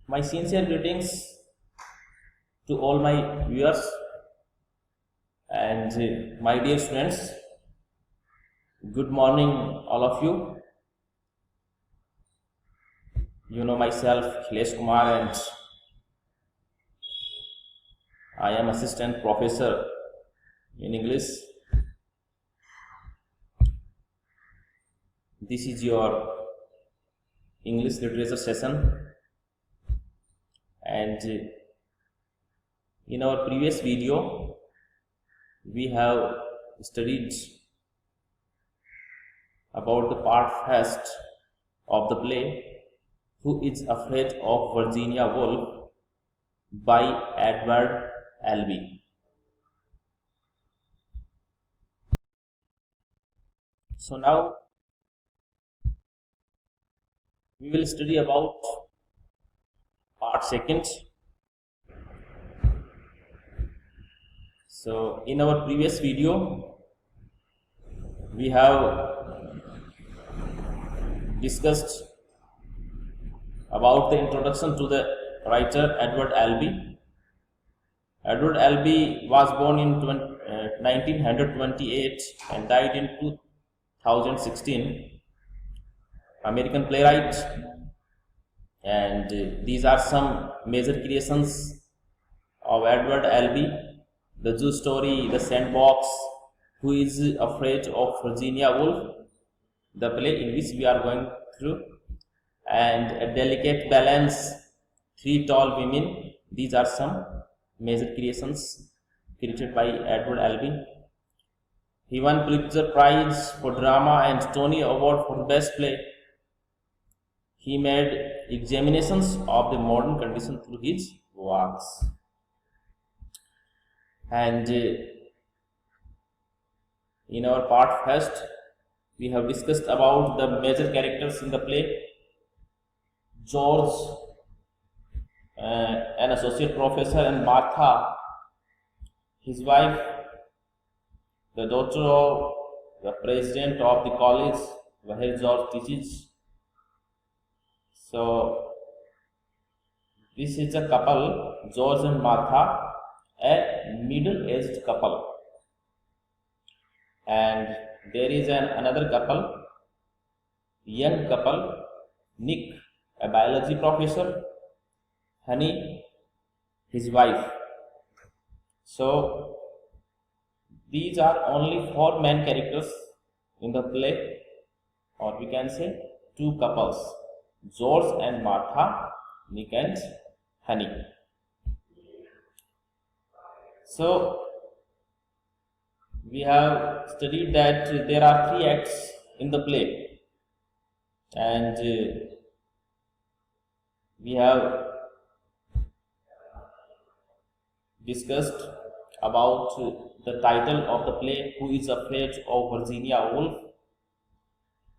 My sincere greetings to all my viewers and my dear students. Good morning, all of you. You know myself, Khilesh Kumar, and I am assistant professor in English. This is your English literature session, and in our previous video, we have studied about the part first of the play Who is Afraid of Virginia Woolf by Edward Albee. So now we will study about part second. So in our previous video we have discussed about the introduction to the writer Edward Albee. Edward Albee was born in 1928 and died in 2016. American playwright, and these are some major creations of Edward Albee: The Zoo Story, The Sandbox, Who is Afraid of Virginia Woolf, the play in which we are going through, and A Delicate Balance, Three Tall Women. These are some major creations created by Edward Albee. He won Pulitzer Prize for Drama and Tony Award for Best Play. He made examinations of the modern condition through his works. And in our part first, we have discussed about the major characters in the play. George, an associate professor, and Martha, his wife, the daughter of the president of the college where George teaches. So this is a couple, George and Martha, a middle-aged couple. And there is another couple, young couple, Nick, a biology professor, Honey, his wife. So these are only four main characters in the play, or we can say two couples, George and Martha, Nick and Honey. So we have studied that there are three acts in the play, and we have discussed about the title of the play, Who is Afraid of Virginia Woolf.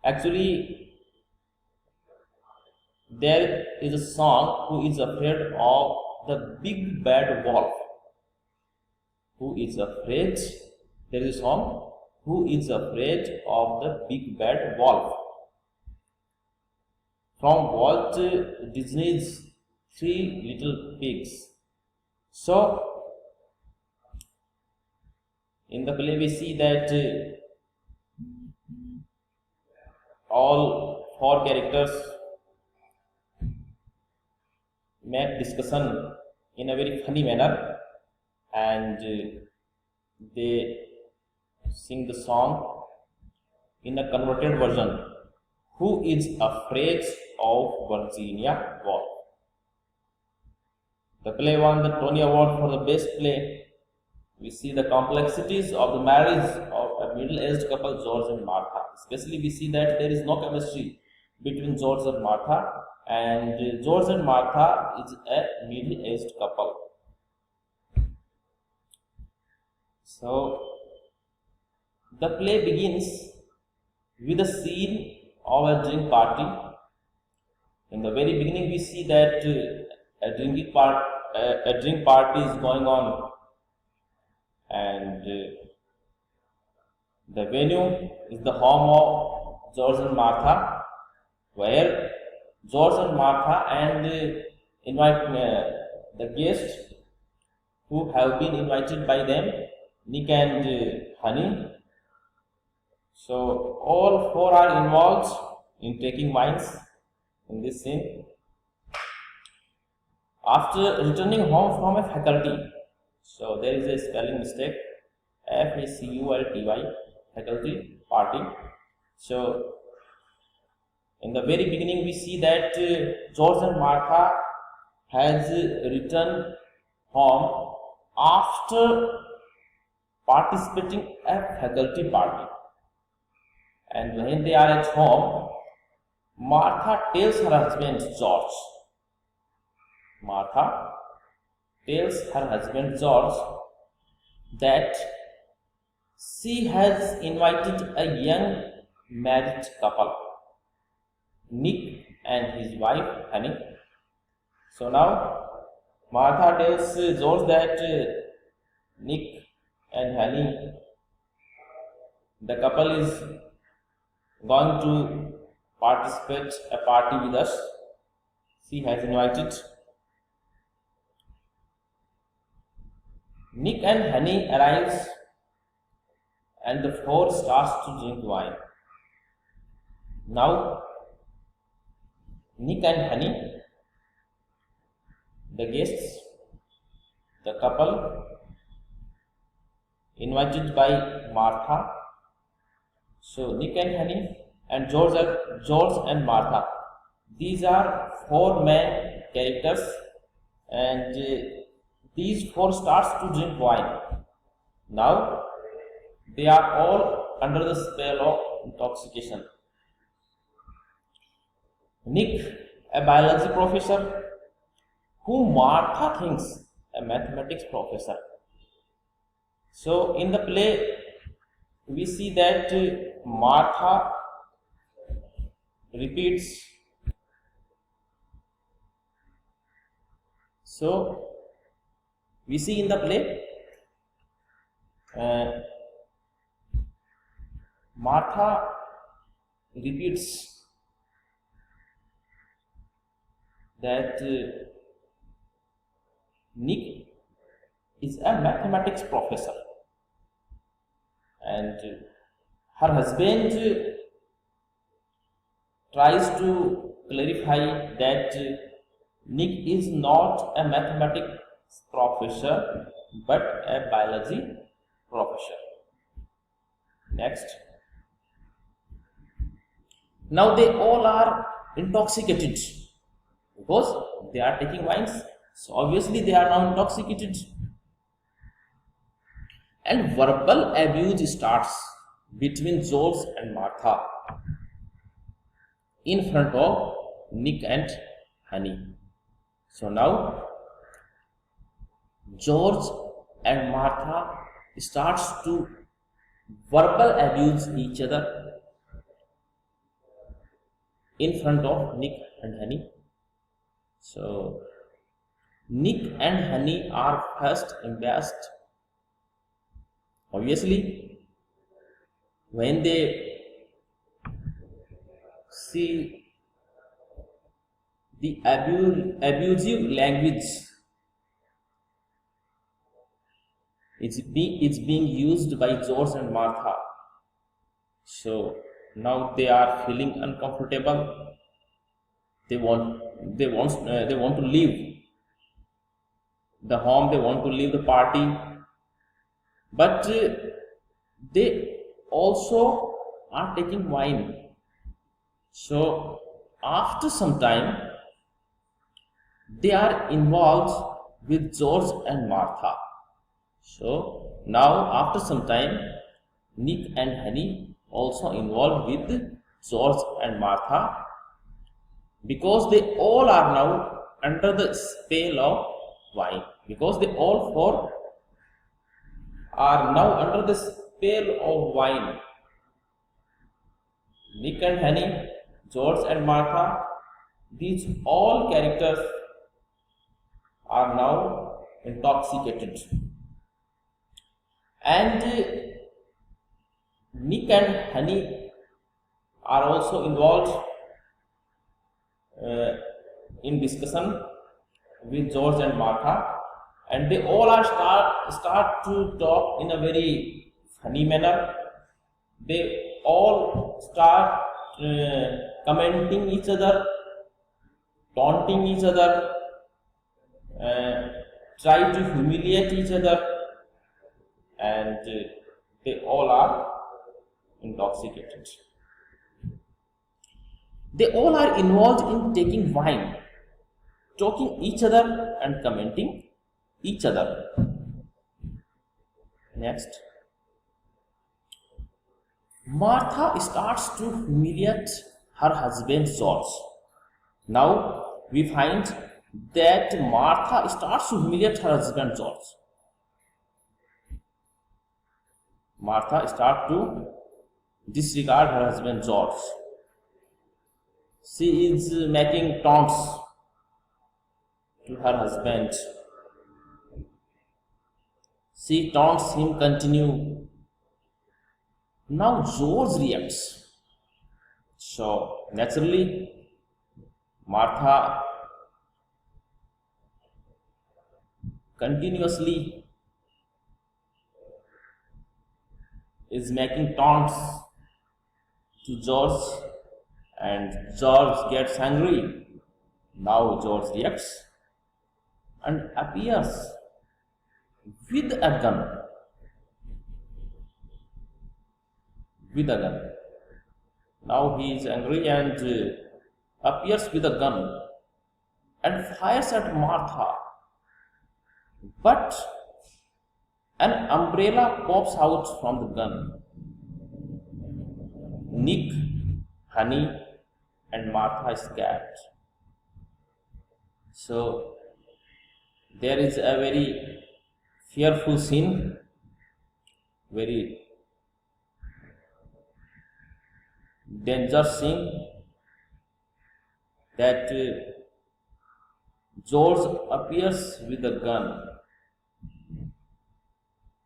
Actually, there is a song, Who is Afraid of the Big Bad Wolf. Who is afraid? There is a song, Who is Afraid of the Big Bad Wolf, from Walt Disney's Three Little Pigs. So in the play we see that all four characters make discussion in a very funny manner, and they sing the song in a converted version, Who is Afraid of Virginia Woolf. The play won the Tony Award for the best play. We see the complexities of the marriage of a middle-aged couple, George and Martha. Especially we see that there is no chemistry between George and Martha, and George and Martha is a middle-aged couple. So the play begins with a scene of a drink party. In the very beginning we see that a drink party is going on, and the venue is the home of George and Martha, where George and Martha and invite the guests who have been invited by them, Nick and Honey. So all four are involved in taking wines in this scene. After returning home from a faculty, so there is a spelling mistake, FACULTY, faculty party. So in the very beginning we see that George and Martha has returned home after participating a faculty party, and when they are at home, Martha tells her husband George. Martha tells her husband George that she has invited a young married couple, Nick and his wife Honey. So now Martha tells George that Nick and Honey, the couple, is going to participate a party with us. She has invited. Nick and Honey arrives and the four starts to drink wine. Now Nick and Honey, the guests, the couple invited by Martha. So Nick and Honey and George and Martha. These are four main characters, and these four starts to drink wine. Now they are all under the spell of intoxication. Nick, a biology professor, whom Martha thinks a mathematics professor. So in the play we see that Martha repeats. So we see in the play Martha repeats that Nick is a mathematics professor, and her husband tries to clarify that Nick is not a mathematics professor but a biology professor. Next. Now they all are intoxicated because they are taking wines. So obviously they are now intoxicated. And verbal abuse starts between George and Martha in front of Nick and Honey. So now George and Martha starts to verbal abuse each other in front of Nick and Honey. So Nick and Honey are first embarrassed. Obviously, when they see the abusive language it's being used by George and Martha, so now they are feeling uncomfortable. They want to leave the home. They want to leave the party, but they also are taking wine. So after some time, they are involved with George and Martha. So now after some time, Nick and Honey also involved with George and Martha, because they all are now under the spell of wine, because they all four are now under the spell of wine. Nick and Honey, George and Martha, these all characters are now intoxicated. And Nick and Honey are also involved in discussion, with George and Martha, and they all are start to talk in a very funny manner. They all start commenting each other, taunting each other, uh, try to humiliate each other, and they all are intoxicated. They all are involved in taking wine, talking each other and commenting each other. Next, Martha starts to humiliate her husband George. Now we find that Martha starts to humiliate her husband George. Martha starts to disregard her husband George. She is making taunts to her husband. She taunts him continue. Now George reacts. So naturally Martha continuously is making taunts to George, and George gets angry. Now George reacts and appears with a gun. With a gun. Now he is angry and appears with a gun and fires at Martha. But an umbrella pops out from the gun. Nick, Honey, and Martha is scared. So there is a very fearful scene, very dangerous scene, that George appears with a gun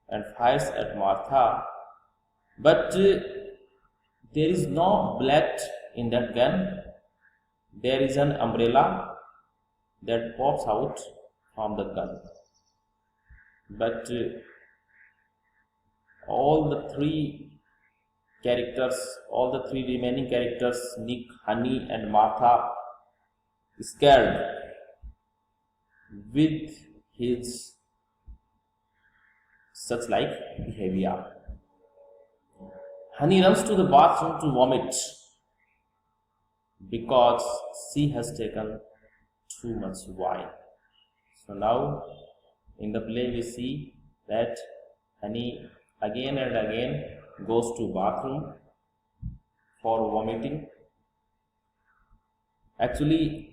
and fires at Martha, but there is no bullet in that gun. There is an umbrella that pops out from the gun. But all the three remaining characters, Nick, Honey, and Martha, scared with his such like behavior. Honey runs to the bathroom to vomit because she has taken too much wine. So now in the play we see that Honey again and again goes to bathroom for vomiting. Actually,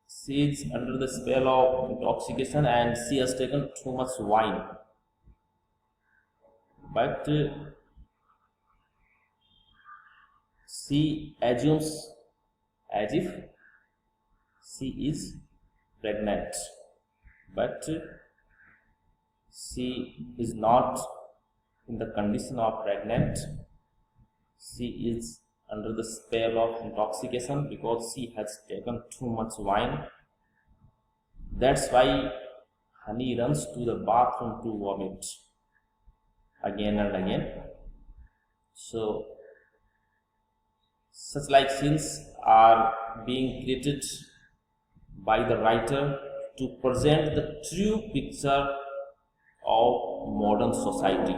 she is under the spell of intoxication and she has taken too much wine. But she assumes as if she is pregnant, but she is not in the condition of pregnant. She is under the spell of intoxication because she has taken too much wine. That's why Honey runs to the bathroom to vomit again and again. So such like scenes are being created by the writer to present the true picture of modern society.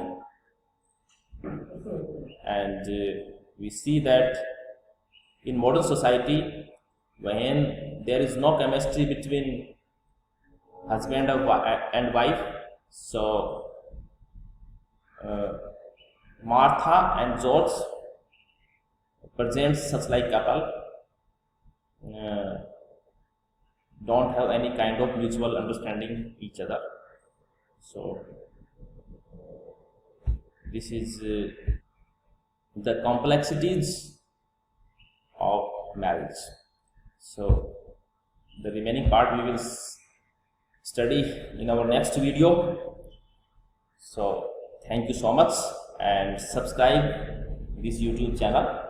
And we see that in modern society, when there is no chemistry between husband and wife, so Martha and George presents such like couple don't have any kind of mutual understanding each other. So this is the complexities of marriage. So the remaining part we will study in our next video. So thank you so much and subscribe this YouTube channel.